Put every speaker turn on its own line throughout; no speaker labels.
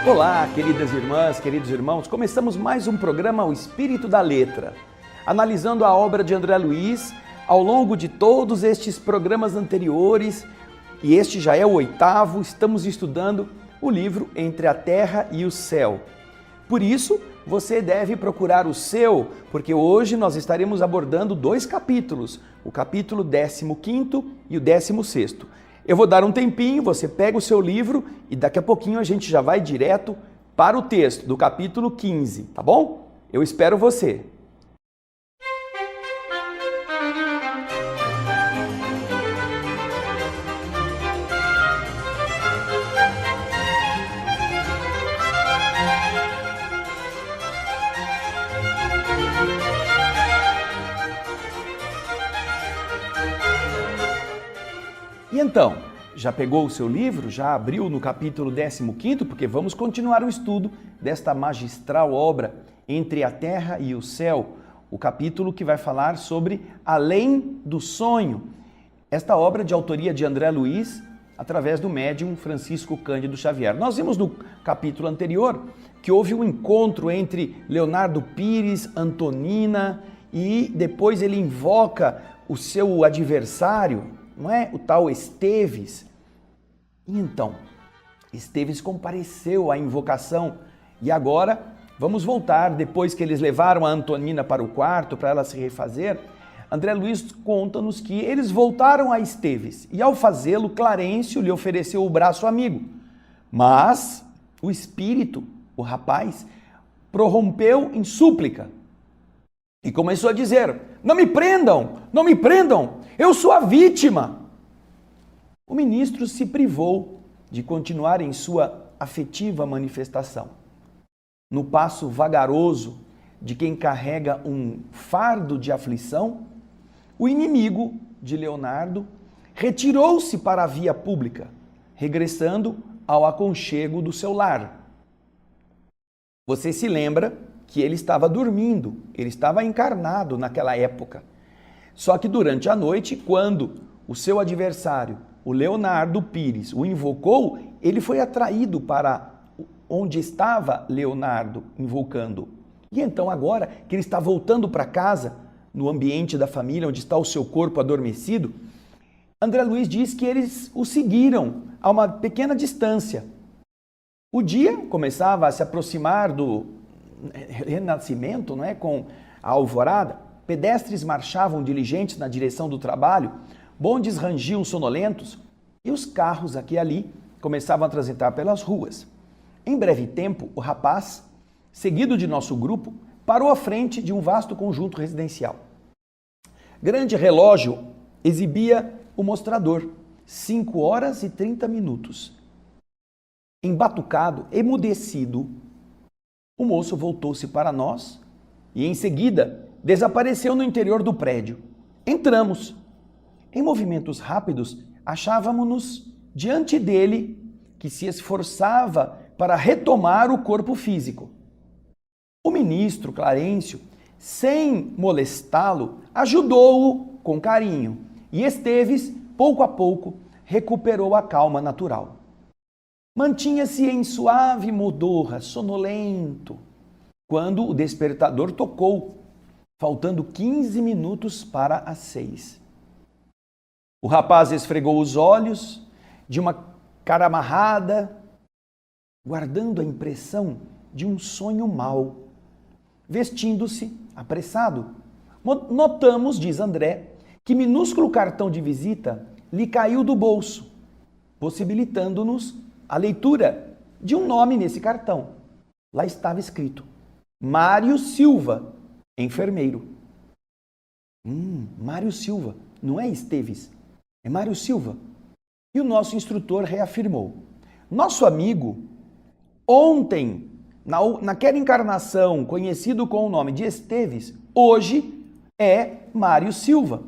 Olá, queridas irmãs, queridos irmãos. Começamos mais um programa O Espírito da Letra, analisando a obra de André Luiz ao longo de todos estes programas anteriores, e este já é o 8º, estamos estudando o livro Entre a Terra e o Céu. Por isso, você deve procurar o seu, porque hoje nós estaremos abordando 2 capítulos, o capítulo 15º e o 16º. Eu vou dar um tempinho, você pega o seu livro e daqui a pouquinho a gente já vai direto para o texto do capítulo 15, tá bom? Eu espero você. E então, já pegou o seu livro? Já abriu no capítulo 15º? Porque vamos continuar o estudo desta magistral obra Entre a Terra e o Céu, o capítulo que vai falar sobre Além do Sonho. Esta obra de autoria de André Luiz, através do médium Francisco Cândido Xavier. Nós vimos no capítulo anterior que houve um encontro entre Leonardo Pires, Antonina, e depois ele invoca o seu adversário, não é? O tal Esteves. E então, Esteves compareceu à invocação. E agora, vamos voltar, depois que eles levaram a Antonina para o quarto, para ela se refazer, André Luiz conta-nos que eles voltaram a Esteves. E ao fazê-lo, Clarencio lhe ofereceu o braço amigo. Mas o espírito, o rapaz, prorrompeu em súplica. E começou a dizer: não me prendam, não me prendam, eu sou a vítima. O ministro se privou de continuar em sua afetiva manifestação. No passo vagaroso de quem carrega um fardo de aflição, o inimigo de Leonardo retirou-se para a via pública, regressando ao aconchego do seu lar. Você se lembra que ele estava dormindo, ele estava encarnado naquela época. Só que durante a noite, quando o seu adversário, o Leonardo Pires, o invocou, ele foi atraído para onde estava Leonardo invocando. E então agora que ele está voltando para casa, no ambiente da família, onde está o seu corpo adormecido, André Luiz diz que eles o seguiram a uma pequena distância. O dia começava a se aproximar do renascimento, não é? Com a alvorada. Pedestres marchavam diligentes na direção do trabalho, bondes rangiam sonolentos e os carros aqui e ali começavam a transitar pelas ruas. Em breve tempo, o rapaz, seguido de nosso grupo, parou à frente de um vasto conjunto residencial. Grande relógio exibia o mostrador, 5h30. Embatucado, emudecido, o moço voltou-se para nós e, em seguida, desapareceu no interior do prédio. Entramos. Em movimentos rápidos, achávamos-nos diante dele, que se esforçava para retomar o corpo físico. O ministro Clarencio, sem molestá-lo, ajudou-o com carinho e Esteves, pouco a pouco, recuperou a calma natural. Mantinha-se em suave modorra, sonolento, quando o despertador tocou, faltando 15 minutos para as 6. O rapaz esfregou os olhos de uma cara amarrada, guardando a impressão de um sonho mau. Vestindo-se, apressado, notamos, diz André, que minúsculo cartão de visita lhe caiu do bolso, possibilitando-nos a leitura de um nome nesse cartão. Lá estava escrito: Mário Silva, enfermeiro. Mário Silva, não é Esteves, é Mário Silva. E o nosso instrutor reafirmou: nosso amigo, ontem, naquela encarnação conhecido com o nome de Esteves, hoje é Mário Silva,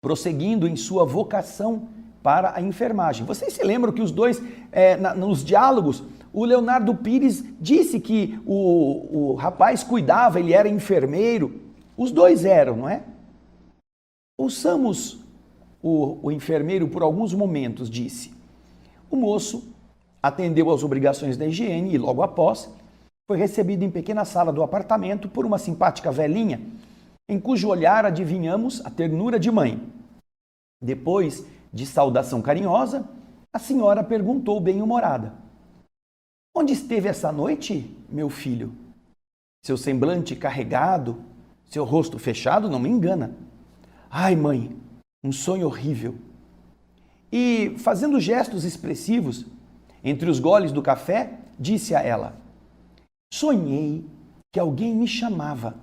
prosseguindo em sua vocação para a enfermagem. Vocês se lembram que os dois, nos diálogos, o Leonardo Pires disse que o rapaz cuidava, ele era enfermeiro. Os dois eram, não é? Ouçamos o enfermeiro por alguns momentos, disse: o moço atendeu às obrigações da higiene e, logo após, foi recebido em pequena sala do apartamento por uma simpática velhinha, em cujo olhar adivinhamos a ternura de mãe. Depois de saudação carinhosa, a senhora perguntou bem-humorada: "Onde esteve essa noite, meu filho? Seu semblante carregado, seu rosto fechado não me engana." "Ai, mãe, um sonho horrível." E, fazendo gestos expressivos, entre os goles do café, disse a ela: "Sonhei que alguém me chamava,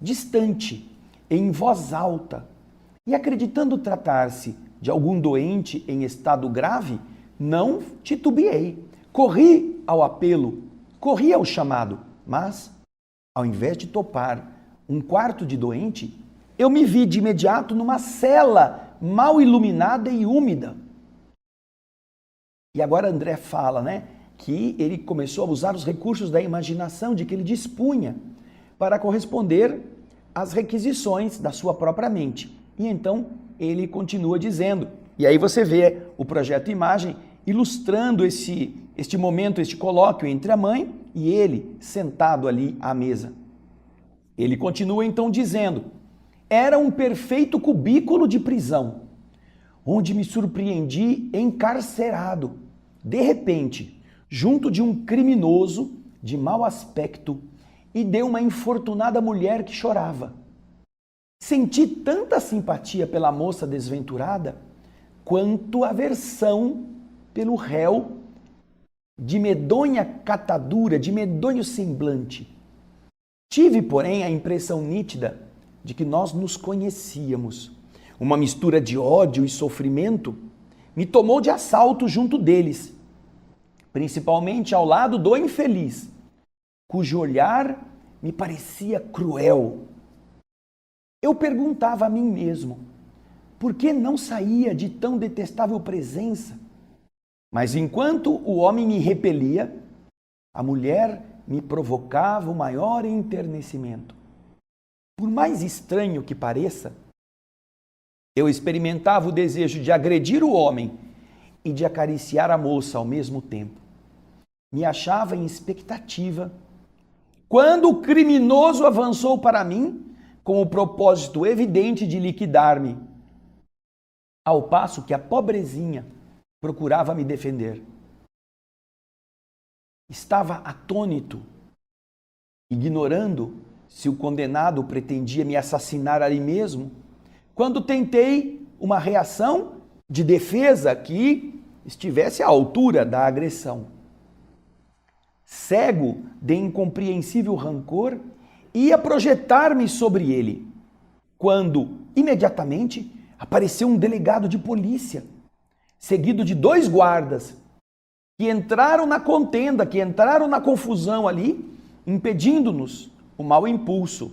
distante, em voz alta, e acreditando tratar-se de algum doente em estado grave, não titubeei. Corri ao apelo, corri ao chamado, mas, ao invés de topar um quarto de doente, eu me vi de imediato numa cela mal iluminada e úmida." E agora André fala, que ele começou a usar os recursos da imaginação de que ele dispunha para corresponder às requisições da sua própria mente. E então ele continua dizendo, e aí você vê o projeto Imagem ilustrando este momento, este colóquio entre a mãe e ele sentado ali à mesa. Ele continua então dizendo: "Era um perfeito cubículo de prisão, onde me surpreendi encarcerado, de repente, junto de um criminoso de mau aspecto e de uma infortunada mulher que chorava. Senti tanta simpatia pela moça desventurada, quanto aversão pelo réu de medonha catadura, de medonho semblante. Tive, porém, a impressão nítida de que nós nos conhecíamos. Uma mistura de ódio e sofrimento me tomou de assalto junto deles, principalmente ao lado do infeliz, cujo olhar me parecia cruel. Eu perguntava a mim mesmo, por que não saía de tão detestável presença? Mas enquanto o homem me repelia, a mulher me provocava o maior enternecimento. Por mais estranho que pareça, eu experimentava o desejo de agredir o homem e de acariciar a moça ao mesmo tempo. Me achava em expectativa quando o criminoso avançou para mim com o propósito evidente de liquidar-me, ao passo que a pobrezinha procurava me defender. Estava atônito, ignorando se o condenado pretendia me assassinar ali mesmo, quando tentei uma reação de defesa que estivesse à altura da agressão. Cego de incompreensível rancor, ia projetar-me sobre ele, quando, imediatamente, apareceu um delegado de polícia, seguido de 2 guardas, que entraram na contenda, que entraram na confusão ali, impedindo-nos o mau impulso.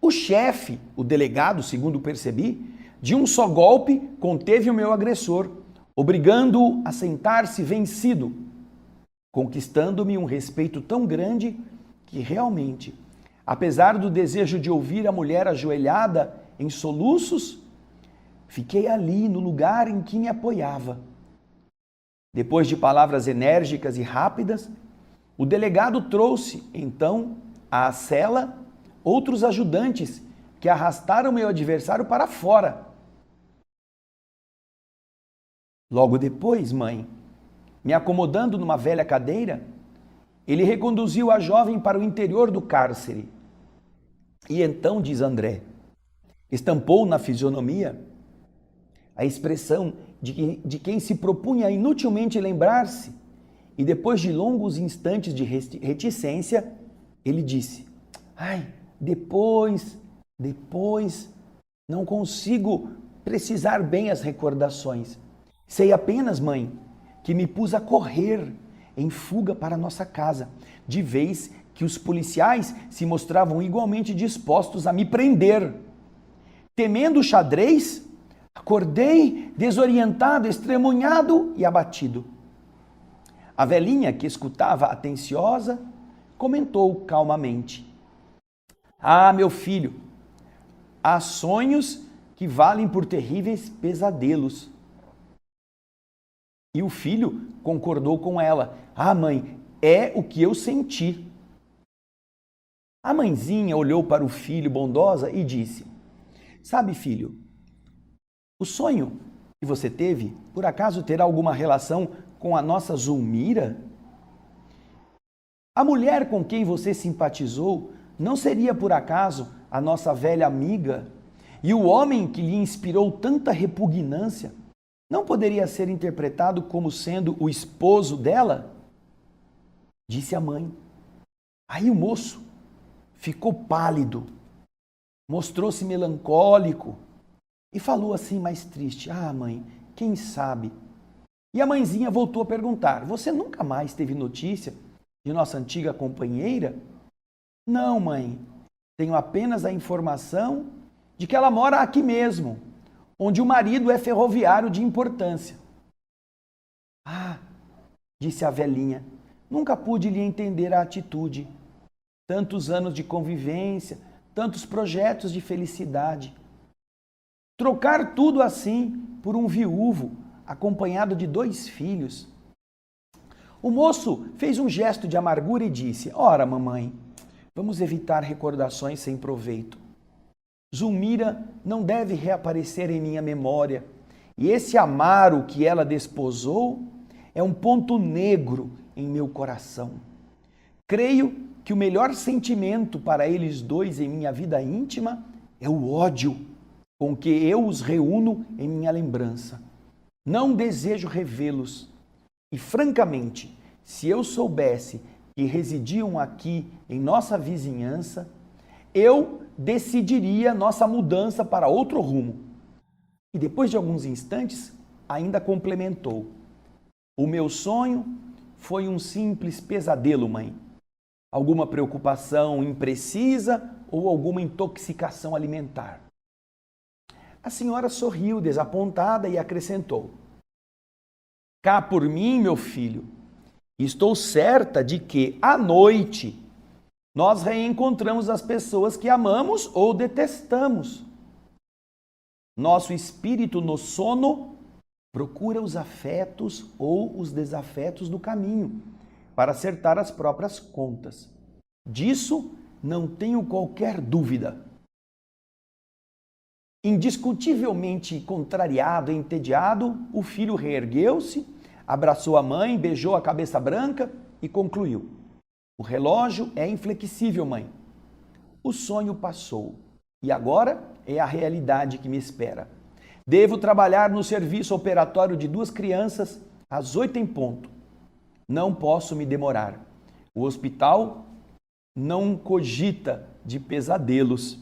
O chefe, o delegado, segundo percebi, de um só golpe conteve o meu agressor, obrigando-o a sentar-se vencido, conquistando-me um respeito tão grande que realmente, apesar do desejo de ouvir a mulher ajoelhada em soluços, fiquei ali no lugar em que me apoiava. Depois de palavras enérgicas e rápidas, o delegado trouxe, então, à cela outros ajudantes que arrastaram meu adversário para fora. Logo depois, mãe, me acomodando numa velha cadeira, ele reconduziu a jovem para o interior do cárcere. E então, diz André, estampou na fisionomia a expressão de quem se propunha inutilmente lembrar-se, e depois de longos instantes de reticência, ele disse: "Ai, depois, não consigo precisar bem as recordações. Sei apenas, mãe, que me pus a correr em fuga para nossa casa, de vez que os policiais se mostravam igualmente dispostos a me prender. Temendo o xadrez, acordei desorientado, estremunhado e abatido." A velhinha, que escutava atenciosa, comentou calmamente: "Ah, meu filho, há sonhos que valem por terríveis pesadelos." E o filho concordou com ela. Ah, mãe, é o que eu senti. A mãezinha olhou para o filho bondosa e disse: sabe, filho, o sonho que você teve, por acaso terá alguma relação com a nossa Zulmira? A mulher com quem você simpatizou não seria por acaso a nossa velha amiga? E o homem que lhe inspirou tanta repugnância não poderia ser interpretado como sendo o esposo dela? Disse a mãe. Aí o moço ficou pálido, mostrou-se melancólico e falou assim mais triste: ah, mãe, quem sabe? E a mãezinha voltou a perguntar: você nunca mais teve notícia de nossa antiga companheira? Não, mãe, tenho apenas a informação de que ela mora aqui mesmo, onde o marido é ferroviário de importância. Ah, disse a velhinha, nunca pude lhe entender a atitude. Tantos anos de convivência, tantos projetos de felicidade. Trocar tudo assim por um viúvo, acompanhado de 2 filhos. O moço fez um gesto de amargura e disse: ora, mamãe, vamos evitar recordações sem proveito. Zulmira não deve reaparecer em minha memória, e esse Amaro que ela desposou é um ponto negro em meu coração. Creio que o melhor sentimento para eles dois em minha vida íntima é o ódio com que eu os reúno em minha lembrança. Não desejo revê-los. E, francamente, se eu soubesse que residiam aqui em nossa vizinhança, eu decidiria nossa mudança para outro rumo. E depois de alguns instantes, ainda complementou: o meu sonho foi um simples pesadelo, mãe. Alguma preocupação imprecisa ou alguma intoxicação alimentar. A senhora sorriu desapontada e acrescentou: cá por mim, meu filho, estou certa de que à noite nós reencontramos as pessoas que amamos ou detestamos. Nosso espírito no sono procura os afetos ou os desafetos do caminho para acertar as próprias contas. Disso não tenho qualquer dúvida. Indiscutivelmente contrariado e entediado, o filho reergueu-se, abraçou a mãe, beijou a cabeça branca e concluiu: o relógio é inflexível, mãe. O sonho passou e agora é a realidade que me espera. Devo trabalhar no serviço operatório de 2 crianças às 8 em ponto. Não posso me demorar. O hospital não cogita de pesadelos.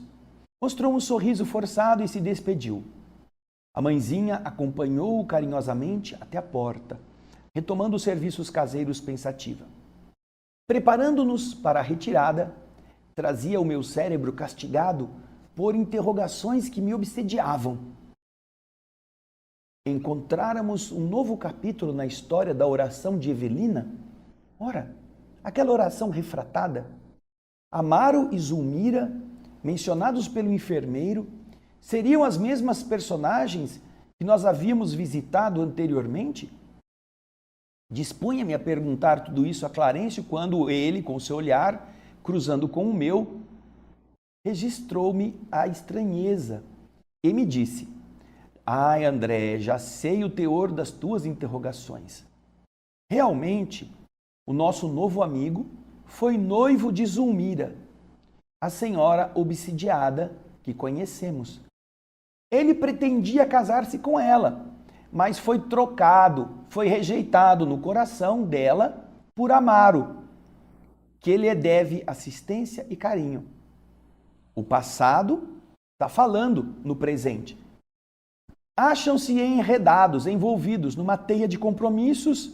Mostrou um sorriso forçado e se despediu. A mãezinha acompanhou-o carinhosamente até a porta, retomando os serviços caseiros pensativa. Preparando-nos para a retirada, trazia o meu cérebro castigado por interrogações que me obsediavam. Encontráramos um novo capítulo na história da oração de Evelina? Ora, aquela oração refratada. Amaro e Zulmira, mencionados pelo enfermeiro, seriam as mesmas personagens que nós havíamos visitado anteriormente? Dispunha-me a perguntar tudo isso a Clarencio quando ele, com seu olhar, cruzando com o meu, registrou-me a estranheza e me disse: ai, André, já sei o teor das tuas interrogações. Realmente, o nosso novo amigo foi noivo de Zulmira, a senhora obsidiada que conhecemos. Ele pretendia casar-se com ela, mas foi trocado, foi rejeitado no coração dela por Amaro, que lhe deve assistência e carinho. O passado está falando no presente. Acham-se enredados, envolvidos numa teia de compromissos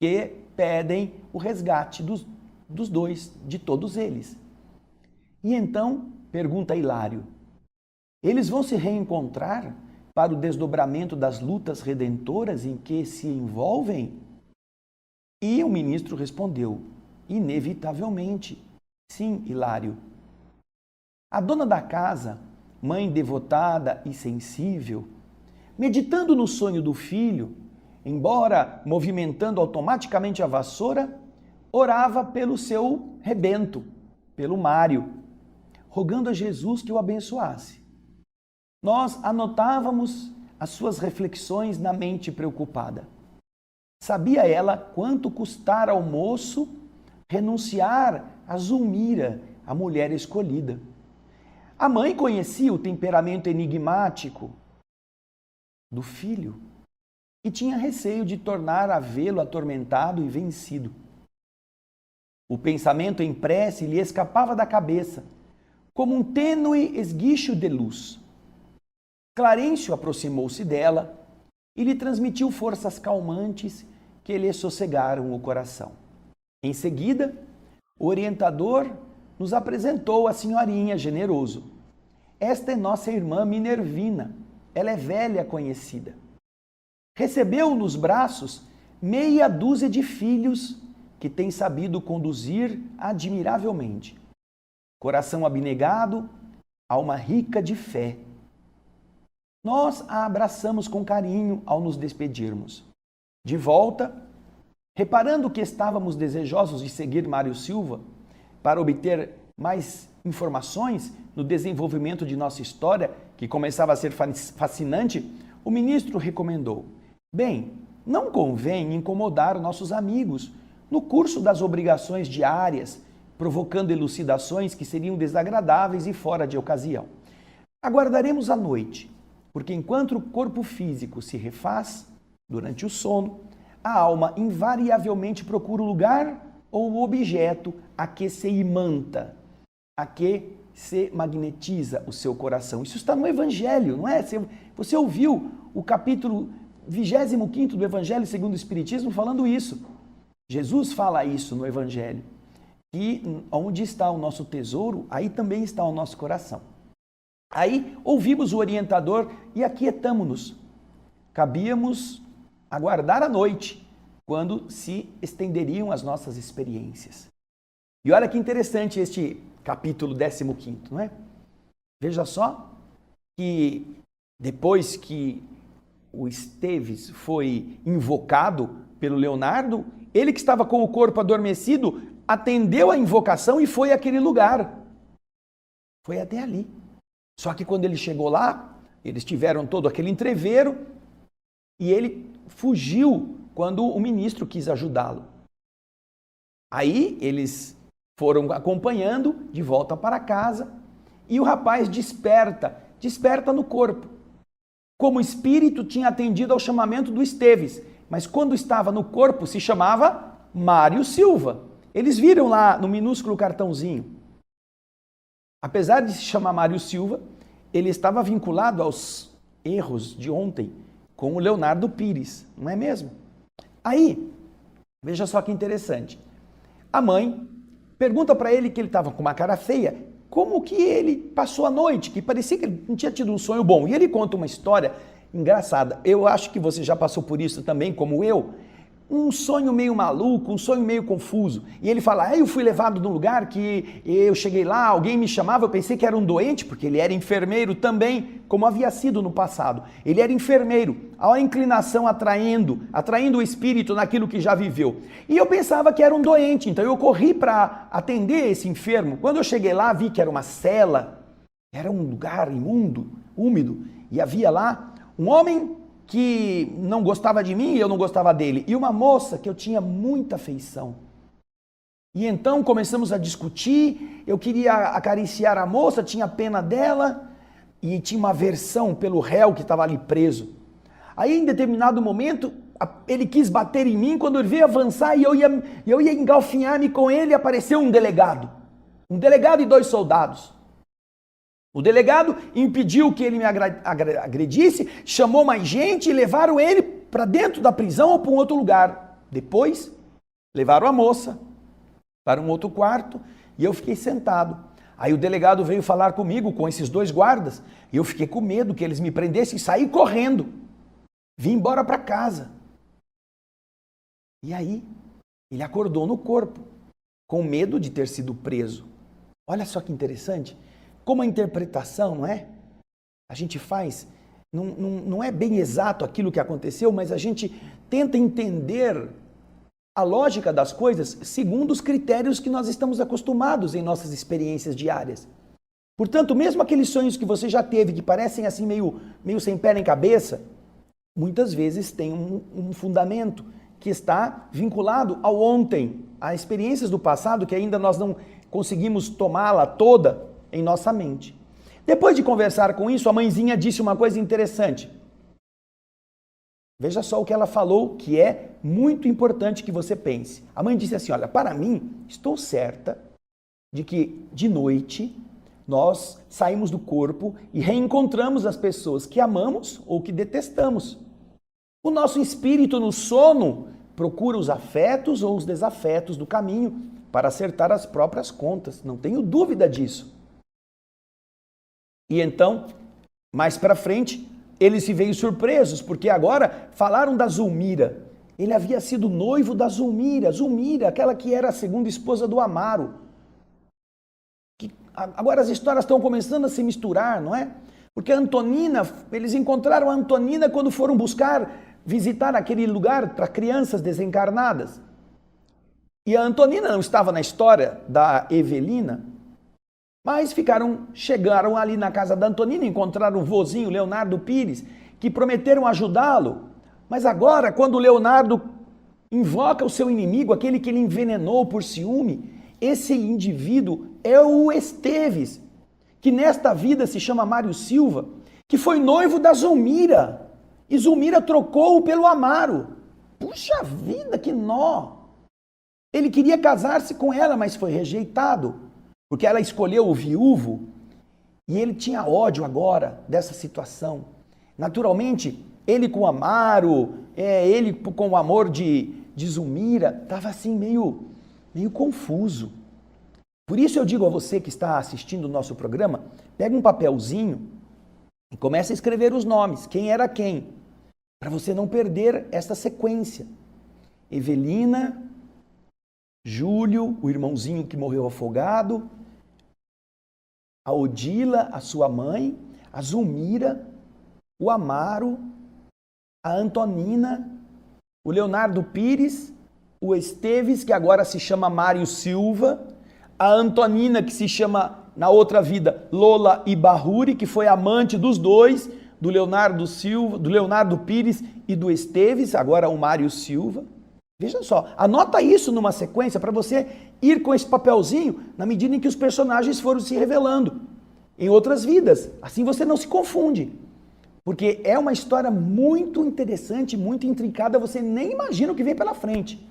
que pedem o resgate dos dois, de todos eles. E então, pergunta Hilário, eles vão se reencontrar para o desdobramento das lutas redentoras em que se envolvem? E o ministro respondeu, inevitavelmente, sim, Hilário. A dona da casa, mãe devotada e sensível, meditando no sonho do filho, embora movimentando automaticamente a vassoura, orava pelo seu rebento, pelo Mário, rogando a Jesus que o abençoasse. Nós anotávamos as suas reflexões na mente preocupada. Sabia ela quanto custara ao moço renunciar a Zulmira, a mulher escolhida. A mãe conhecia o temperamento enigmático do filho e tinha receio de tornar a vê-lo atormentado e vencido. O pensamento em prece lhe escapava da cabeça, como um tênue esguicho de luz. Clarencio aproximou-se dela e lhe transmitiu forças calmantes que lhe sossegaram o coração. Em seguida, o orientador nos apresentou a senhorinha Generoso. Esta é nossa irmã Minervina, ela é velha conhecida. Recebeu nos braços meia dúzia de filhos que tem sabido conduzir admiravelmente. Coração abnegado, alma rica de fé. Nós a abraçamos com carinho ao nos despedirmos. De volta, reparando que estávamos desejosos de seguir Mário Silva para obter mais informações no desenvolvimento de nossa história, que começava a ser fascinante, o ministro recomendou: bem, não convém incomodar nossos amigos no curso das obrigações diárias, provocando elucidações que seriam desagradáveis e fora de ocasião. Aguardaremos a noite, porque enquanto o corpo físico se refaz durante o sono, a alma invariavelmente procura o lugar ou o objeto a que se imanta, a que se magnetiza o seu coração. Isso está no Evangelho, não é? Você ouviu o capítulo 25º do Evangelho segundo o Espiritismo falando isso. Jesus fala isso no Evangelho. E onde está o nosso tesouro, aí também está o nosso coração. Aí ouvimos o orientador e aquietamo-nos. Cabíamos aguardar a noite, quando se estenderiam as nossas experiências. E olha que interessante este capítulo 15º, não é? Veja só que depois que o Esteves foi invocado pelo Leonardo, ele que estava com o corpo adormecido, atendeu a invocação e foi àquele lugar. Foi até ali. Só que quando ele chegou lá, eles tiveram todo aquele entrevero e ele fugiu quando o ministro quis ajudá-lo. Aí eles foram acompanhando de volta para casa e o rapaz desperta no corpo. Como espírito tinha atendido ao chamamento do Esteves, mas quando estava no corpo se chamava Mário Silva. Eles viram lá no minúsculo cartãozinho. Apesar de se chamar Mário Silva, ele estava vinculado aos erros de ontem com o Leonardo Pires, não é mesmo? Aí, veja só que interessante. A mãe pergunta para ele, que ele estava com uma cara feia, como que ele passou a noite, que parecia que ele não tinha tido um sonho bom. E ele conta uma história engraçada. Eu acho que você já passou por isso também, como eu. Um sonho meio maluco, um sonho meio confuso. E ele fala, eu fui levado num lugar que eu cheguei lá, alguém me chamava, eu pensei que era um doente, porque ele era enfermeiro também, como havia sido no passado. Ele era enfermeiro, a inclinação atraindo o espírito naquilo que já viveu. E eu pensava que era um doente, então eu corri para atender esse enfermo. Quando eu cheguei lá, vi que era uma cela, era um lugar imundo, úmido, e havia lá um homem que não gostava de mim e eu não gostava dele, e uma moça que eu tinha muita afeição. E então começamos a discutir, eu queria acariciar a moça, tinha pena dela, e tinha uma aversão pelo réu que estava ali preso. Aí em determinado momento, ele quis bater em mim, quando ele veio avançar e eu ia engalfinhar-me com ele, apareceu um delegado e 2 soldados. O delegado impediu que ele me agredisse, chamou mais gente e levaram ele para dentro da prisão ou para um outro lugar. Depois, levaram a moça para um outro quarto e eu fiquei sentado. Aí o delegado veio falar comigo com esses 2 guardas e eu fiquei com medo que eles me prendessem e saí correndo. Vim embora para casa. E aí, ele acordou no corpo, com medo de ter sido preso. Olha só que interessante. Como a interpretação, não é? A gente faz não é bem exato aquilo que aconteceu, mas a gente tenta entender a lógica das coisas segundo os critérios que nós estamos acostumados em nossas experiências diárias. Portanto, mesmo aqueles sonhos que você já teve, que parecem assim meio sem pé nem cabeça, muitas vezes têm um fundamento que está vinculado ao ontem, a experiências do passado que ainda nós não conseguimos tomá-la toda em nossa mente. Depois de conversar com isso, a mãezinha disse uma coisa interessante. Veja só o que ela falou, que é muito importante que você pense. A mãe disse assim, olha, para mim, estou certa de que de noite nós saímos do corpo e reencontramos as pessoas que amamos ou que detestamos. O nosso espírito no sono procura os afetos ou os desafetos do caminho para acertar as próprias contas, não tenho dúvida disso. E então, mais para frente, eles se veem surpresos, porque agora falaram da Zulmira. Ele havia sido noivo da Zulmira, aquela que era a segunda esposa do Amaro. Agora as histórias estão começando a se misturar, não é? Porque a Antonina, eles encontraram a Antonina quando foram visitar aquele lugar para crianças desencarnadas. E a Antonina não estava na história da Evelina, mas chegaram ali na casa da Antonina, encontraram o vozinho Leonardo Pires, que prometeram ajudá-lo. Mas agora, quando o Leonardo invoca o seu inimigo, aquele que ele envenenou por ciúme, esse indivíduo é o Esteves, que nesta vida se chama Mário Silva, que foi noivo da Zulmira. E Zulmira trocou-o pelo Amaro. Puxa vida, que nó! Ele queria casar-se com ela, mas foi rejeitado, porque ela escolheu o viúvo e ele tinha ódio agora dessa situação. Naturalmente, ele com o Amaro, ele com o amor de Zulmira, estava assim meio confuso. Por isso eu digo a você que está assistindo o nosso programa, pega um papelzinho e começa a escrever os nomes, quem era quem, para você não perder essa sequência. Evelina, Júlio, o irmãozinho que morreu afogado, a Odila, a sua mãe, a Zulmira, o Amaro, a Antonina, o Leonardo Pires, o Esteves, que agora se chama Mário Silva, a Antonina, que se chama, na outra vida, Lola Ibarruri, que foi amante dos dois, do Leonardo Silva, do Leonardo Pires e do Esteves, agora o Mário Silva. Veja só, anota isso numa sequência para você ir com esse papelzinho na medida em que os personagens foram se revelando em outras vidas. Assim você não se confunde. Porque é uma história muito interessante, muito intrincada, você nem imagina o que vem pela frente.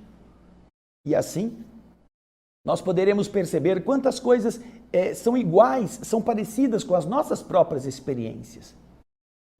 E assim, nós poderemos perceber quantas coisas são iguais, são parecidas com as nossas próprias experiências.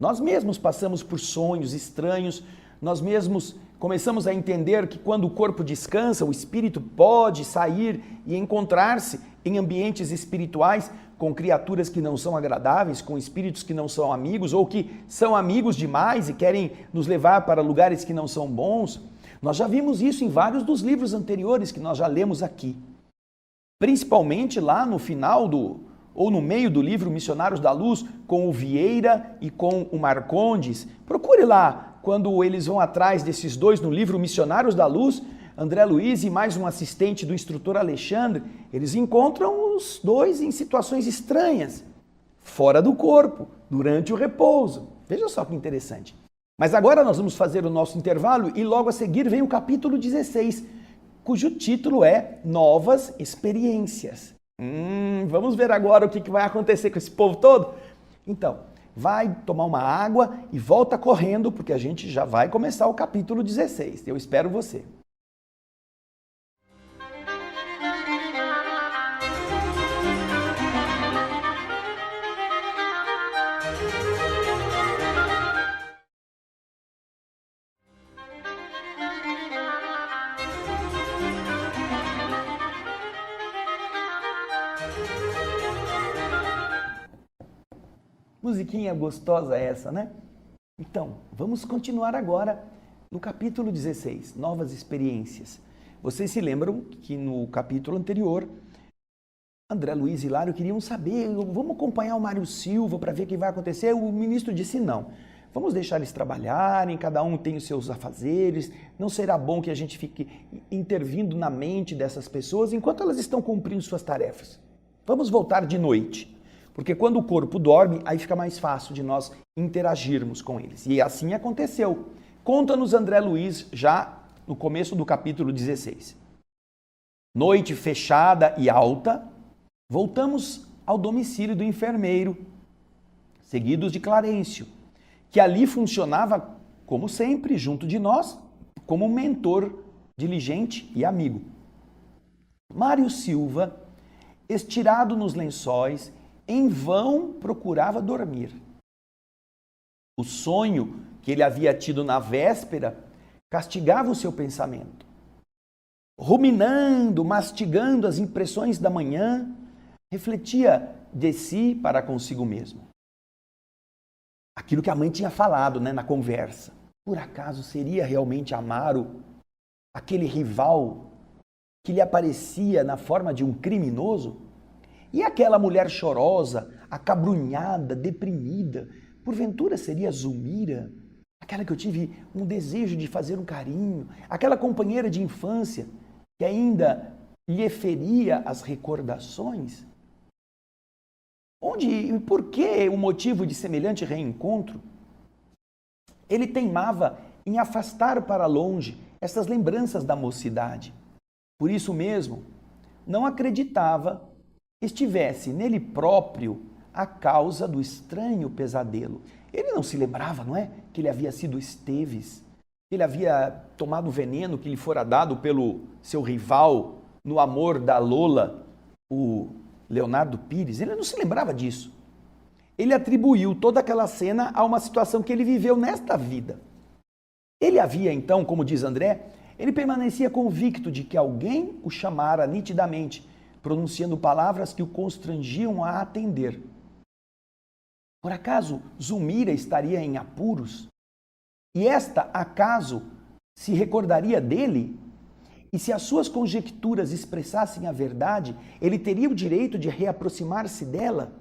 Nós mesmos passamos por sonhos estranhos, nós mesmos começamos a entender que quando o corpo descansa, o espírito pode sair e encontrar-se em ambientes espirituais com criaturas que não são agradáveis, com espíritos que não são amigos ou que são amigos demais e querem nos levar para lugares que não são bons. Nós já vimos isso em vários dos livros anteriores que nós já lemos aqui. Principalmente lá no final ou no meio do livro Missionários da Luz, com o Vieira e com o Marcondes. Procure lá, quando eles vão atrás desses dois no livro Missionários da Luz, André Luiz e mais um assistente do instrutor Alexandre, eles encontram os dois em situações estranhas, fora do corpo, durante o repouso. Veja só que interessante. Mas agora nós vamos fazer o nosso intervalo e logo a seguir vem o capítulo 16, cujo título é Novas Experiências. Vamos ver agora o que vai acontecer com esse povo todo? Então, vai tomar uma água e volta correndo, porque a gente já vai começar o capítulo 16. Eu espero você. Musiquinha gostosa essa, né? Então, vamos continuar agora no capítulo 16, Novas Experiências. Vocês se lembram que no capítulo anterior, André Luiz e Hilário queriam saber, vamos acompanhar o Mário Silva para ver o que vai acontecer? O ministro disse não. Vamos deixar eles trabalharem, cada um tem os seus afazeres, não será bom que a gente fique intervindo na mente dessas pessoas enquanto elas estão cumprindo suas tarefas. Vamos voltar de noite, porque quando o corpo dorme, aí fica mais fácil de nós interagirmos com eles. E assim aconteceu. Conta-nos André Luiz já no começo do capítulo 16. Noite fechada e alta, voltamos ao domicílio do enfermeiro, seguidos de Clarencio, que ali funcionava, como sempre, junto de nós, como um mentor diligente e amigo. Mário Silva, estirado nos lençóis, em vão procurava dormir. O sonho que ele havia tido na véspera castigava o seu pensamento. Ruminando, mastigando as impressões da manhã, refletia de si para consigo mesmo. Aquilo que a mãe tinha falado, na conversa. Por acaso seria realmente Amaro aquele rival que lhe aparecia na forma de um criminoso? E aquela mulher chorosa, acabrunhada, deprimida, porventura seria Zulmira? Aquela que eu tive um desejo de fazer um carinho, aquela companheira de infância que ainda lhe feria as recordações? Onde e por que o motivo de semelhante reencontro? Ele teimava em afastar para longe essas lembranças da mocidade. Por isso mesmo, não acreditava que estivesse nele próprio a causa do estranho pesadelo. Ele não se lembrava, não é? Que ele havia sido Esteves, que ele havia tomado o veneno que lhe fora dado pelo seu rival no amor da Lola, o Leonardo Pires. Ele não se lembrava disso. Ele atribuiu toda aquela cena a uma situação que ele viveu nesta vida. Ele havia então, como diz André, ele permanecia convicto de que alguém o chamara nitidamente, pronunciando palavras que o constrangiam a atender. Por acaso Zulmira estaria em apuros? E esta, acaso, se recordaria dele? E se as suas conjecturas expressassem a verdade, ele teria o direito de reaproximar-se dela?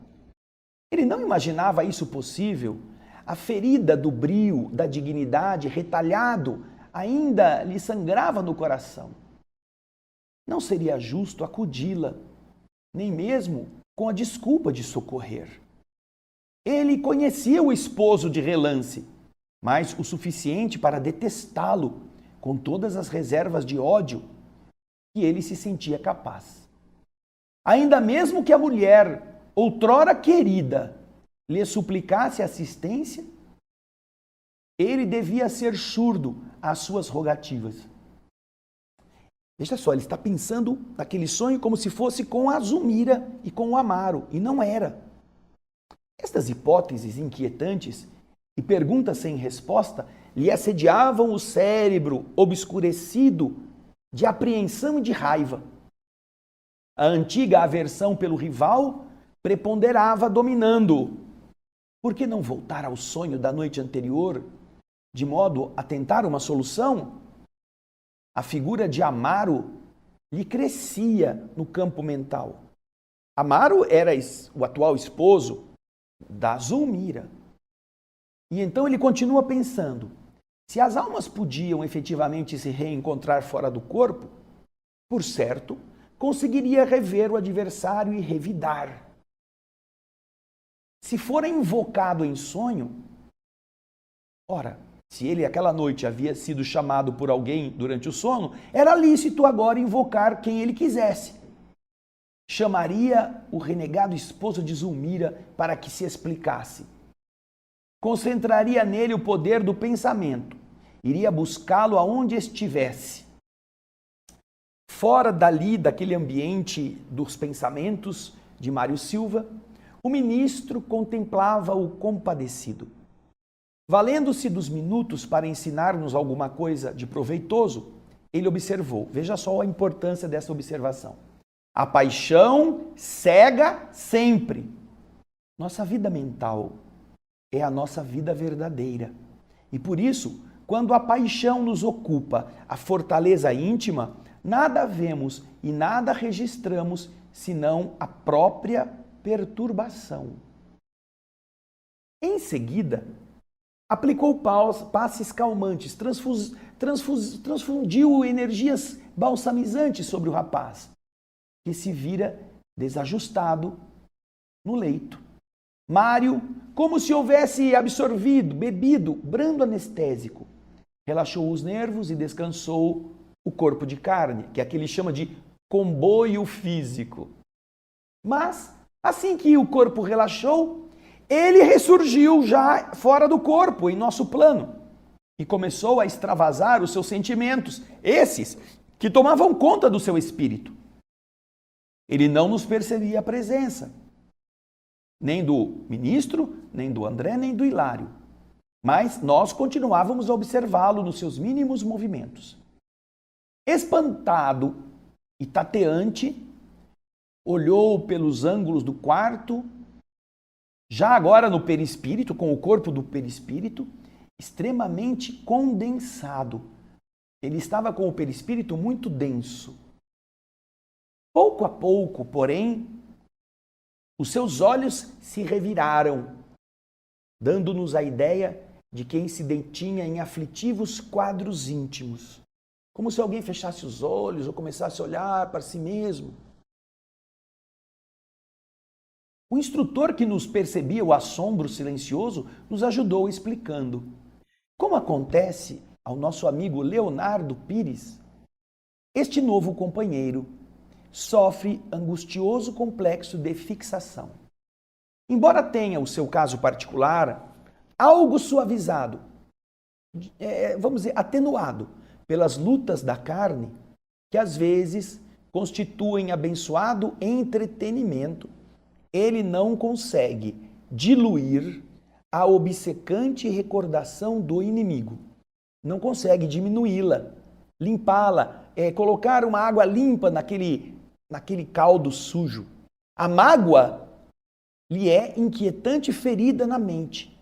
Ele não imaginava isso possível. A ferida do brio, da dignidade, retalhado, ainda lhe sangrava no coração. Não seria justo acudi-la, nem mesmo com a desculpa de socorrer. Ele conhecia o esposo de relance, mas o suficiente para detestá-lo com todas as reservas de ódio que ele se sentia capaz. Ainda mesmo que a mulher, outrora querida, lhe suplicasse assistência, ele devia ser surdo às suas rogativas. Veja só, ele está pensando naquele sonho como se fosse com a Zulmira e com o Amaro, e não era. Estas hipóteses inquietantes e perguntas sem resposta lhe assediavam o cérebro obscurecido de apreensão e de raiva. A antiga aversão pelo rival preponderava dominando-o. Por que não voltar ao sonho da noite anterior, de modo a tentar uma solução? A figura de Amaro lhe crescia no campo mental. Amaro era o atual esposo da Zulmira. E então ele continua pensando, se as almas podiam efetivamente se reencontrar fora do corpo, por certo, conseguiria rever o adversário e revidar. Se fora invocado em sonho, ora, se ele aquela noite havia sido chamado por alguém durante o sono, era lícito agora invocar quem ele quisesse. Chamaria o renegado esposo de Zulmira para que se explicasse. Concentraria nele o poder do pensamento. Iria buscá-lo aonde estivesse. Fora dali, daquele ambiente dos pensamentos de Mário Silva, o ministro contemplava o compadecido. Valendo-se dos minutos para ensinar-nos alguma coisa de proveitoso, ele observou. Veja só a importância dessa observação. A paixão cega sempre. Nossa vida mental é a nossa vida verdadeira. E por isso, quando a paixão nos ocupa a fortaleza íntima, nada vemos e nada registramos senão a própria perturbação. Em seguida, aplicou passes calmantes, transfundiu energias balsamizantes sobre o rapaz, que se vira desajustado no leito. Mário, como se houvesse absorvido, bebido brando anestésico, relaxou os nervos e descansou o corpo de carne, que aqui ele chama de comboio físico. Mas, assim que o corpo relaxou, ele ressurgiu já fora do corpo, em nosso plano, e começou a extravasar os seus sentimentos, esses que tomavam conta do seu espírito. Ele não nos percebia a presença, nem do ministro, nem do André, nem do Hilário. Mas nós continuávamos a observá-lo nos seus mínimos movimentos. Espantado e tateante, olhou pelos ângulos do quarto, já agora no perispírito, com o corpo do perispírito, extremamente condensado. Ele estava com o perispírito muito denso. Pouco a pouco, porém, os seus olhos se reviraram, dando-nos a ideia de quem se detinha em aflitivos quadros íntimos, como se alguém fechasse os olhos ou começasse a olhar para si mesmo. O instrutor que nos percebia o assombro silencioso nos ajudou explicando. Como acontece ao nosso amigo Leonardo Pires, este novo companheiro sofre angustioso complexo de fixação. Embora tenha o seu caso particular, algo suavizado, vamos dizer, atenuado pelas lutas da carne, que às vezes constituem abençoado entretenimento, ele não consegue diluir a obcecante recordação do inimigo. Não consegue diminuí-la, limpá-la, colocar uma água limpa naquele caldo sujo. A mágoa lhe é inquietante ferida na mente.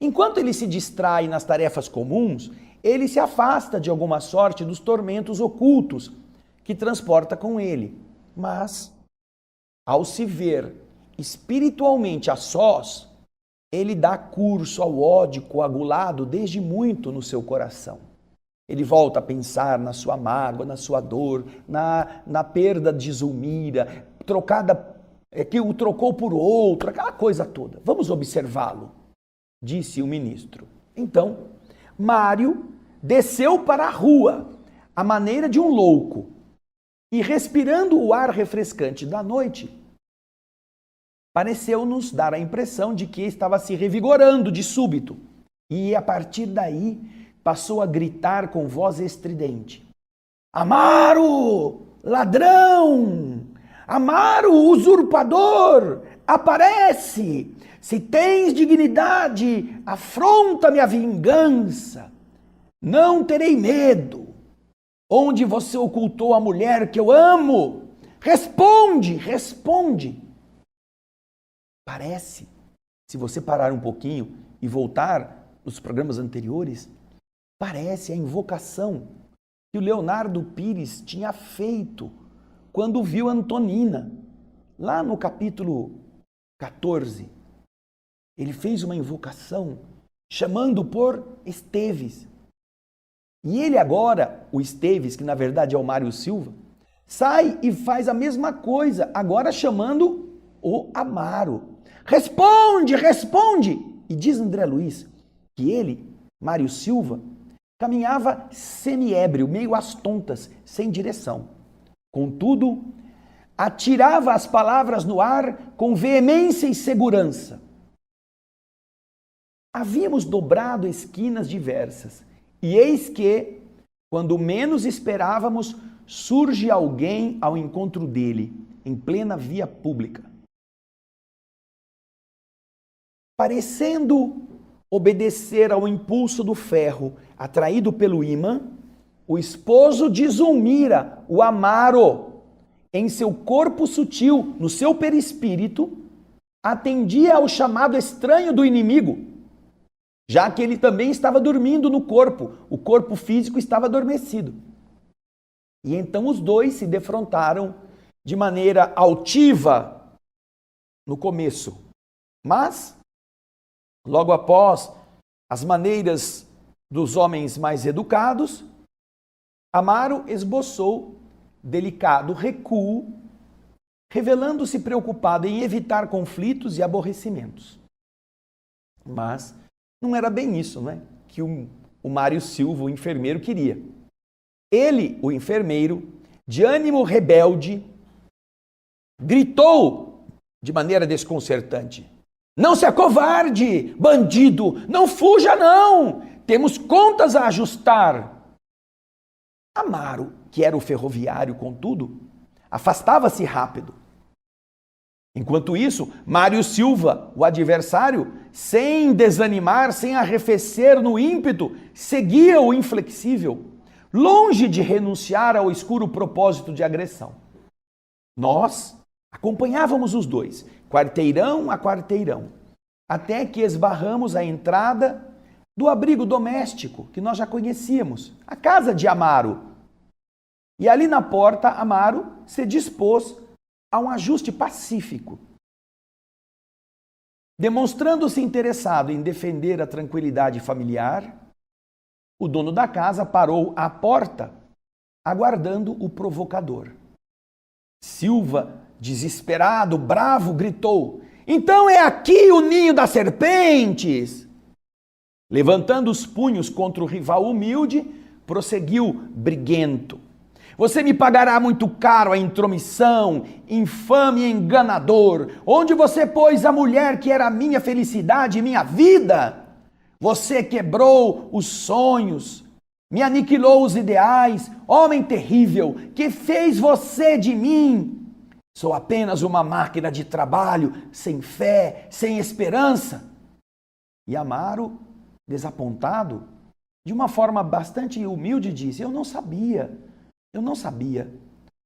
Enquanto ele se distrai nas tarefas comuns, ele se afasta de alguma sorte dos tormentos ocultos que transporta com ele. Mas, ao se ver espiritualmente a sós, ele dá curso ao ódio coagulado desde muito no seu coração. Ele volta a pensar na sua mágoa, na sua dor, na perda de Zulmira, que o trocou por outro, aquela coisa toda. Vamos observá-lo, disse o ministro. Então, Mário desceu para a rua, à maneira de um louco, e respirando o ar refrescante da noite, pareceu-nos dar a impressão de que estava se revigorando de súbito. E a partir daí passou a gritar com voz estridente: Amaro, ladrão! Amaro, usurpador! Aparece! Se tens dignidade, afronta-me a vingança. Não terei medo. Onde você ocultou a mulher que eu amo? Responde, responde. Parece, se você parar um pouquinho e voltar nos programas anteriores, parece a invocação que o Leonardo Pires tinha feito quando viu Antonina, lá no capítulo 14. Ele fez uma invocação chamando por Esteves. E ele agora, o Esteves, que na verdade é o Mário Silva, sai e faz a mesma coisa, agora chamando o Amaro. Responde, responde! E diz André Luiz que ele, Mário Silva, caminhava semiébrio, meio às tontas, sem direção. Contudo, atirava as palavras no ar com veemência e segurança. Havíamos dobrado esquinas diversas, e eis que, quando menos esperávamos, surge alguém ao encontro dele, em plena via pública. Parecendo obedecer ao impulso do ferro, atraído pelo ímã, o esposo de Zulmira, o Amaro, em seu corpo sutil, no seu perispírito, atendia ao chamado estranho do inimigo, já que ele também estava dormindo no corpo, o corpo físico estava adormecido. E então os dois se defrontaram de maneira altiva no começo, mas logo após as maneiras dos homens mais educados, Amaro esboçou delicado recuo, revelando-se preocupado em evitar conflitos e aborrecimentos. Mas não era bem isso, né, que o Mário Silva, o enfermeiro, queria. Ele, o enfermeiro, de ânimo rebelde, gritou de maneira desconcertante: "Não se acovarde, bandido! Não fuja, não! Temos contas a ajustar!" Amaro, que era o ferroviário, contudo, afastava-se rápido. Enquanto isso, Mário Silva, o adversário, sem desanimar, sem arrefecer no ímpeto, seguia o inflexível, longe de renunciar ao escuro propósito de agressão. Nós acompanhávamos os dois, quarteirão a quarteirão, até que esbarramos a entrada do abrigo doméstico que nós já conhecíamos, a casa de Amaro. E ali na porta, Amaro se dispôs a um ajuste pacífico. Demonstrando-se interessado em defender a tranquilidade familiar, o dono da casa parou à porta, aguardando o provocador. Silva, desesperado, bravo, gritou: "Então é aqui o ninho das serpentes!" Levantando os punhos contra o rival humilde, prosseguiu briguento: "Você me pagará muito caro a intromissão, infame e enganador. Onde você pôs a mulher que era minha felicidade e minha vida? Você quebrou os sonhos, me aniquilou os ideais, homem terrível, que fez você de mim? Sou apenas uma máquina de trabalho, sem fé, sem esperança." E Amaro, desapontado, de uma forma bastante humilde, disse: Eu não sabia.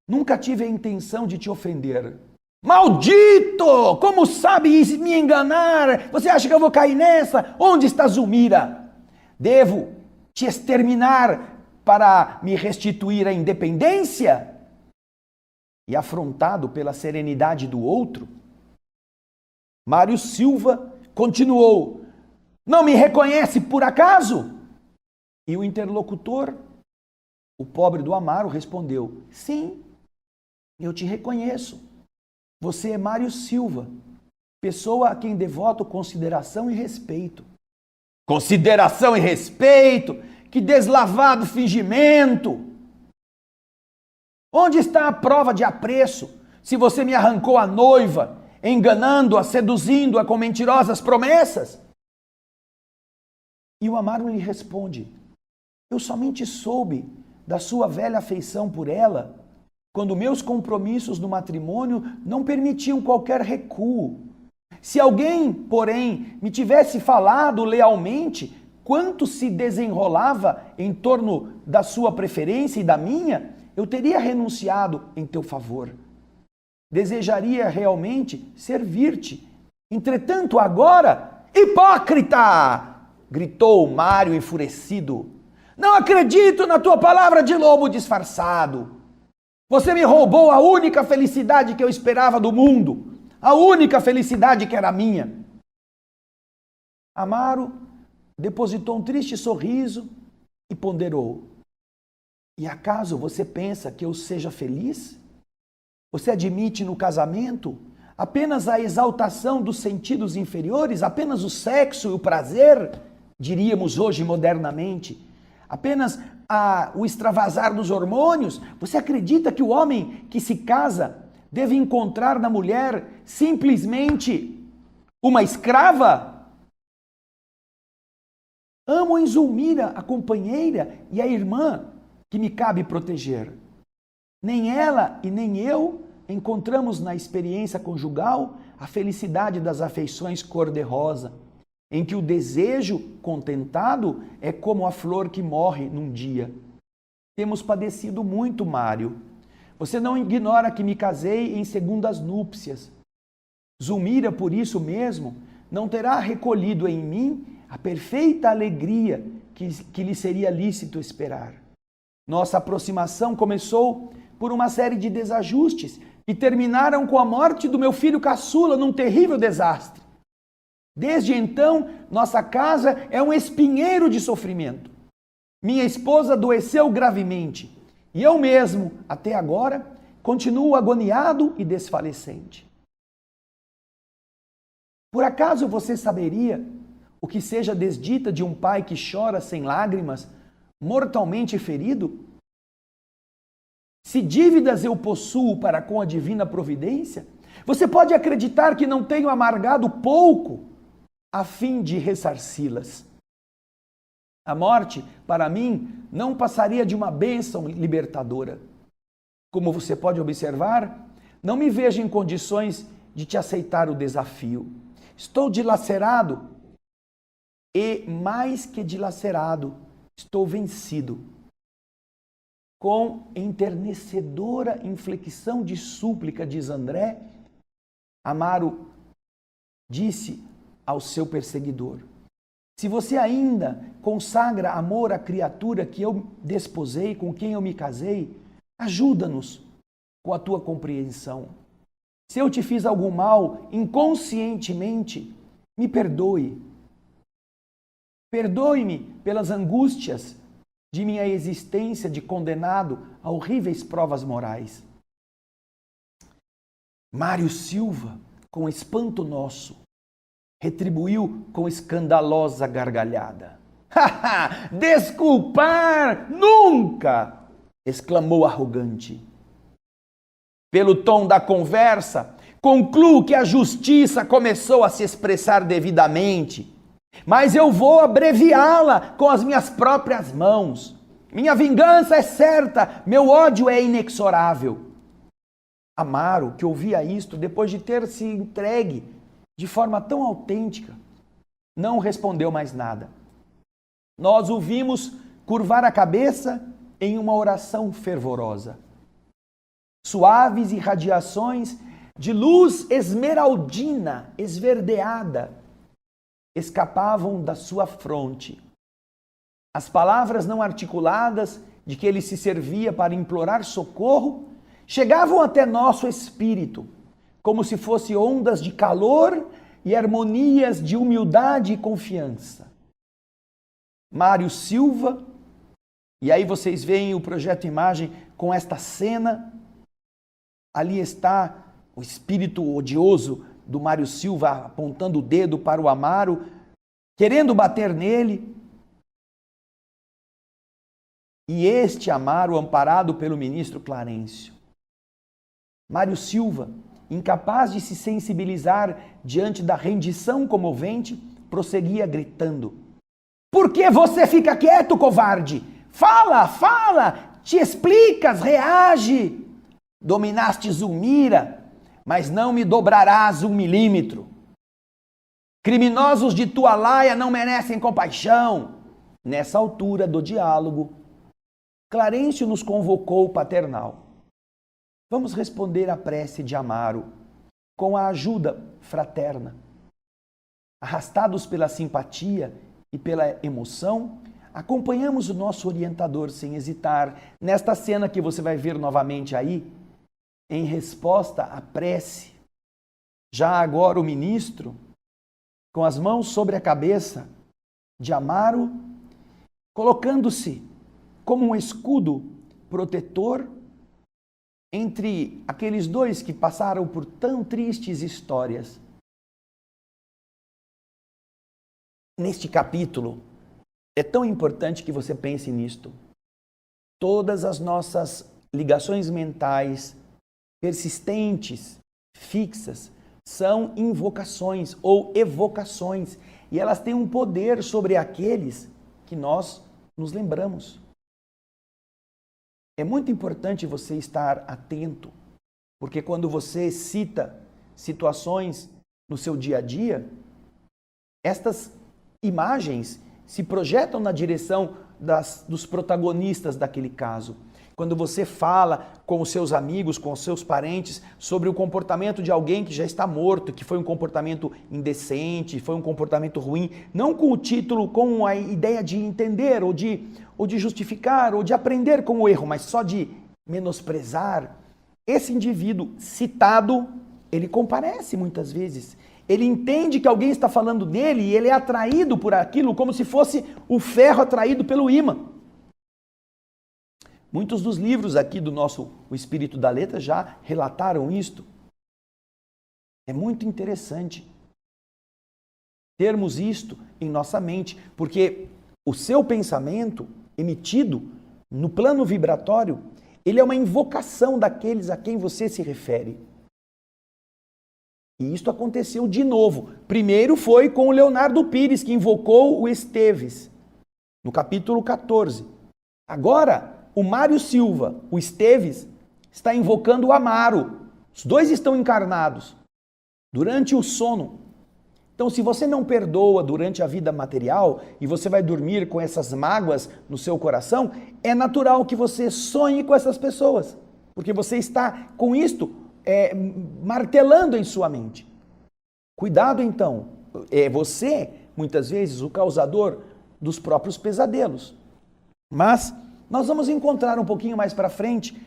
Nunca tive a intenção de te ofender." "Maldito! Como sabe me enganar? Você acha que eu vou cair nessa? Onde está Zulmira? Devo te exterminar para me restituir a independência?" E afrontado pela serenidade do outro, Mário Silva continuou: "Não me reconhece por acaso?" E o interlocutor, o pobre do Amaro, respondeu: "Sim, eu te reconheço. Você é Mário Silva, pessoa a quem devoto consideração e respeito." "Consideração e respeito? Que deslavado fingimento! Onde está a prova de apreço se você me arrancou a noiva, enganando-a, seduzindo-a com mentirosas promessas?" E o Amaro lhe responde: "Eu somente soube da sua velha afeição por ela quando meus compromissos no matrimônio não permitiam qualquer recuo. Se alguém, porém, me tivesse falado lealmente quanto se desenrolava em torno da sua preferência e da minha, eu teria renunciado em teu favor. Desejaria realmente servir-te. Entretanto, agora, hipócrita!" gritou Mário enfurecido. "Não acredito na tua palavra de lobo disfarçado. Você me roubou a única felicidade que eu esperava do mundo, a única felicidade que era minha." Amaro depositou um triste sorriso e ponderou: "E acaso você pensa que eu seja feliz? Você admite no casamento apenas a exaltação dos sentidos inferiores, apenas o sexo e o prazer, diríamos hoje modernamente, apenas o extravasar dos hormônios? Você acredita que o homem que se casa deve encontrar na mulher simplesmente uma escrava? Amo em Zulmira a companheira e a irmã que me cabe proteger. Nem ela e nem eu encontramos na experiência conjugal a felicidade das afeições cor-de-rosa, em que o desejo contentado é como a flor que morre num dia. Temos padecido muito, Mário. Você não ignora que me casei em segundas núpcias. Zulmira, por isso mesmo, não terá recolhido em mim a perfeita alegria que lhe seria lícito esperar. Nossa aproximação começou por uma série de desajustes que terminaram com a morte do meu filho caçula num terrível desastre. Desde então, nossa casa é um espinheiro de sofrimento. Minha esposa adoeceu gravemente e eu mesmo, até agora, continuo agoniado e desfalecente. Por acaso você saberia o que seja a desdita de um pai que chora sem lágrimas, mortalmente ferido? Se dívidas eu possuo para com a divina providência, você pode acreditar que não tenho amargado pouco a fim de ressarci-las. A morte, para mim, não passaria de uma bênção libertadora. Como você pode observar, não me vejo em condições de te aceitar o desafio. Estou dilacerado e, mais que dilacerado, estou vencido. Com enternecedora inflexão de súplica, diz André, Amaro disse ao seu perseguidor: se você ainda consagra amor à criatura que eu desposei, com quem eu me casei, ajuda-nos com a tua compreensão. Se eu te fiz algum mal inconscientemente, me perdoe. Perdoe-me pelas angústias de minha existência de condenado a horríveis provas morais. Mário Silva, com espanto nosso, retribuiu com escandalosa gargalhada. Desculpar nunca! Exclamou arrogante. Pelo tom da conversa, concluo que a justiça começou a se expressar devidamente, mas eu vou abreviá-la com as minhas próprias mãos. Minha vingança é certa, meu ódio é inexorável. Amaro, que ouvia isto depois de ter se entregue de forma tão autêntica, não respondeu mais nada. Nós o vimos curvar a cabeça em uma oração fervorosa. Suaves irradiações de luz esmeraldina, esverdeada, escapavam da sua fronte. As palavras não articuladas de que ele se servia para implorar socorro chegavam até nosso espírito, como se fossem ondas de calor e harmonias de humildade e confiança. Mário Silva, e aí vocês veem o projeto imagem com esta cena. Ali está o espírito odioso do Mário Silva apontando o dedo para o Amaro, querendo bater nele. E este Amaro amparado pelo ministro Clarencio. Mário Silva, incapaz de se sensibilizar diante da rendição comovente, prosseguia gritando: por que você fica quieto, covarde? Fala, fala, te explicas, reage. Dominaste Zulmira, mas não me dobrarás 1 milímetro. Criminosos de tua laia não merecem compaixão. Nessa altura do diálogo, Clarencio nos convocou paternal. Vamos responder à prece de Amaro com a ajuda fraterna. Arrastados pela simpatia e pela emoção, acompanhamos o nosso orientador sem hesitar nesta cena que você vai ver novamente aí, em resposta à prece. Já agora o ministro, com as mãos sobre a cabeça de Amaro, colocando-se como um escudo protetor entre aqueles dois que passaram por tão tristes histórias. Neste capítulo, é tão importante que você pense nisto. Todas as nossas ligações mentais persistentes, fixas, são invocações ou evocações, e elas têm um poder sobre aqueles que nós nos lembramos. É muito importante você estar atento, porque quando você cita situações no seu dia a dia, estas imagens se projetam na direção dos protagonistas daquele caso. Quando você fala com os seus amigos, com os seus parentes, sobre o comportamento de alguém que já está morto, que foi um comportamento indecente, foi um comportamento ruim, não com o título, com a ideia de entender, ou de justificar, ou de aprender com o erro, mas só de menosprezar, esse indivíduo citado, ele comparece muitas vezes Ele entende que alguém está falando dele e ele é atraído por aquilo como se fosse o ferro atraído pelo ímã. Muitos dos livros aqui do nosso O Espírito da Letra já relataram isto. É muito interessante termos isto em nossa mente, porque o seu pensamento emitido no plano vibratório, ele é uma invocação daqueles a quem você se refere. E isto aconteceu de novo. Primeiro foi com o Leonardo Pires, que invocou o Esteves, no capítulo 14. Agora, o Mário Silva, o Esteves, está invocando o Amaro. Os dois estão encarnados durante o sono. Então, se você não perdoa durante a vida material e você vai dormir com essas mágoas no seu coração, é natural que você sonhe com essas pessoas, porque você está com isto martelando em sua mente. Cuidado então, é você, muitas vezes, o causador dos próprios pesadelos. Mas nós vamos encontrar um pouquinho mais para frente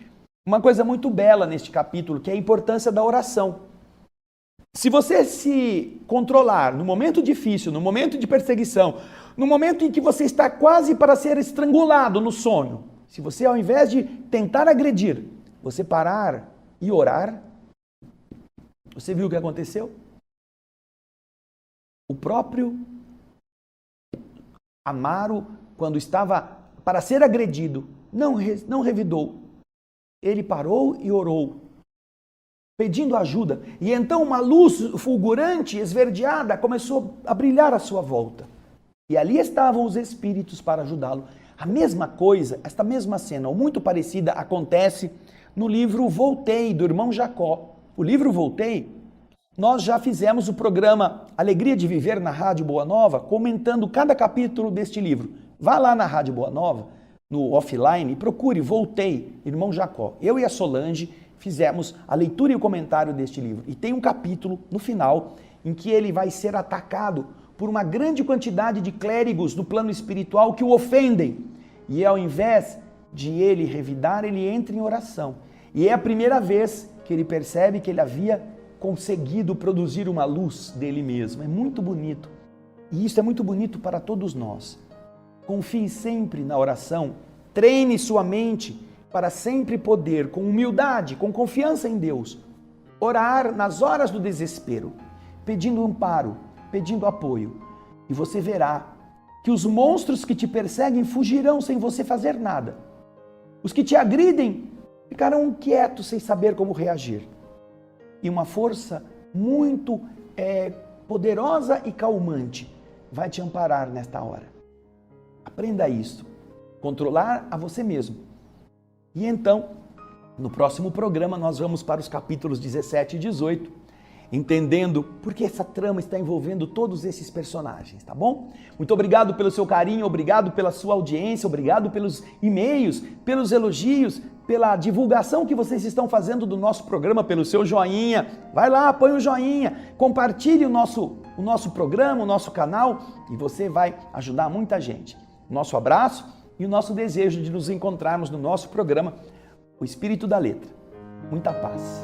uma coisa muito bela neste capítulo, que é a importância da oração. Se você se controlar no momento difícil, no momento de perseguição, no momento em que você está quase para ser estrangulado no sonho, se você, ao invés de tentar agredir, você parar e orar, você viu o que aconteceu? O próprio Amaro, quando estava para ser agredido, não revidou. Ele parou e orou, pedindo ajuda. E então uma luz fulgurante, esverdeada, começou a brilhar à sua volta. E ali estavam os espíritos para ajudá-lo. A mesma coisa, esta mesma cena, ou muito parecida, acontece no livro Voltei, do irmão Jacó. O livro Voltei, nós já fizemos o programa Alegria de Viver na Rádio Boa Nova, comentando cada capítulo deste livro. Vá lá na Rádio Boa Nova, no offline, e procure Voltei, irmão Jacó. Eu e a Solange fizemos a leitura e o comentário deste livro. E tem um capítulo no final em que ele vai ser atacado por uma grande quantidade de clérigos no plano espiritual que o ofendem. E ao invés de ele revidar, ele entra em oração. E é a primeira vez que ele percebe que ele havia conseguido produzir uma luz dele mesmo. É muito bonito. E isso é muito bonito para todos nós. Confie sempre na oração. Treine sua mente para sempre poder, com humildade, com confiança em Deus, orar nas horas do desespero, pedindo amparo, pedindo apoio. E você verá que os monstros que te perseguem fugirão sem você fazer nada. Os que te agridem ficarão quietos sem saber como reagir. E uma força muito poderosa e calmante vai te amparar nesta hora. Aprenda isso. Controlar a você mesmo. E então, no próximo programa, nós vamos para os capítulos 17 e 18, entendendo por que essa trama está envolvendo todos esses personagens, tá bom? Muito obrigado pelo seu carinho, obrigado pela sua audiência, obrigado pelos e-mails, pelos elogios, pela divulgação que vocês estão fazendo do nosso programa, pelo seu joinha. Vai lá, põe o joinha, compartilhe o nosso programa, o nosso canal, e você vai ajudar muita gente. Nosso abraço e o nosso desejo de nos encontrarmos no nosso programa, O Espírito da Letra. Muita paz.